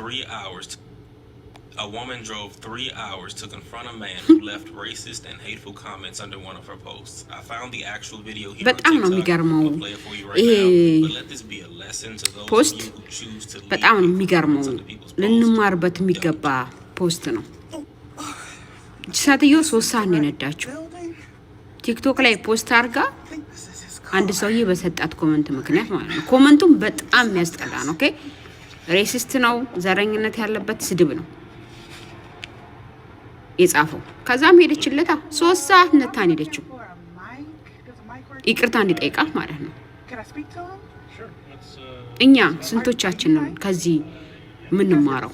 3 hours. A woman drove 3 hours to confront a man who left racist and hateful comments under one of her posts. I found the actual video here on TikTok. I'll play it for you right now. But let this be a lesson to those of you who choose to leave comments under people's posts. ልንማርበት የሚገባ ፖስት ነው። ቻትዮ ሶሳን ነዳችሁ ቲክቶክ ላይ ፖስት አርጋ አንድ ሰውዬ በሰጣት ኮሜንት ምክንያት ማለት ነው። ኮሜንቱም በጣም የሚያስጠላ ነው። ኦኬ ሬሲስት ነው፣ ዘረኝነት ያለበት ስድብ ነው የጻፈው። ከዛም ሄደችለታ 3 ሰዓት ነታን ሄደችው ይቅርታ እንዲጠይቃት ማለት ነው። እኛ ስንቶቻችን ነው ከዚህ ምን ማረው?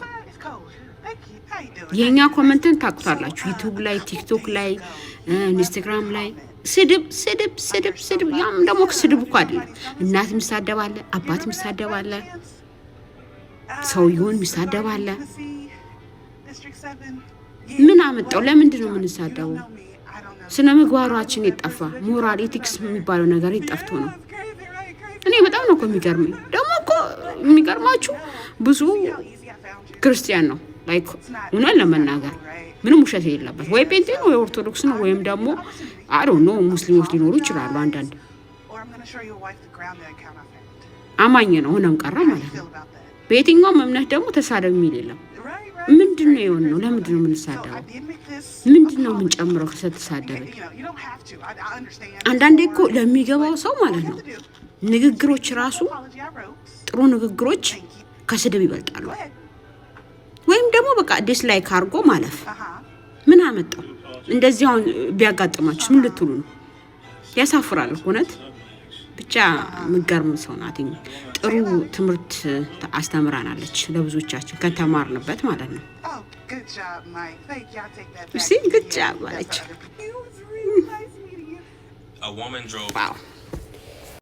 የኛ ኮሜንትን ታቁታላችሁ። ዩቲዩብ ላይ፣ ቲክቶክ ላይ፣ ኢንስታግራም ላይ ስድብ ስድብ ስድብ ስድብ። ያም ደግሞ ስድብ እኮ አይደለም። እናት ምሳደባለ፣ አባት ምሳደባለ፣ ሰውየውን ምሳደባለ። ምን አመጣው? ለምንድን ነው የምንሳደበው? ስነ ምግባራችን የጠፋ ሞራል ኤቲክስ የሚባለው ነገር ይጠፍቶ ነው። እኔ በጣም ነው የሚገርመኝ። ደግሞ እኮ የሚገርማችሁ ብዙ ክርስቲያን ነው ላይክ እውነት ለመናገር ምንም ውሸት የለበት ወይ ጴንጤ ነው ወይ ኦርቶዶክስ ነው ወይም ደግሞ አሮ ነው ሙስሊሞች ሊኖሩ ይችላሉ። አንዳንድ አማኝ ነው ሆነም ቀረ ማለት ነው። በየትኛውም እምነት ደግሞ ተሳደብ የሚል የለም። ምንድነው የሆነው? ለምንድነው የምንሳደበው? ምንድነው የምንጨምረው ከተሳደበ? አንዳንዴ እኮ ለሚገባው ሰው ማለት ነው ንግግሮች ራሱ ጥሩ ንግግሮች ከስድብ ይበልጣሉ። ወይም ደግሞ በቃ ዲስላይክ አድርጎ ማለፍ ምን አመጣው? እንደዚህ አሁን ቢያጋጥማችሁ ምን ልትሉ ነው? ያሳፍራል እውነት። ብቻ ምገርም ሰው ናት። ጥሩ ትምህርት አስተምራናለች ለብዙዎቻችን ከተማርንበት ማለት ነው። እሺ ግድ ጃብ አለች።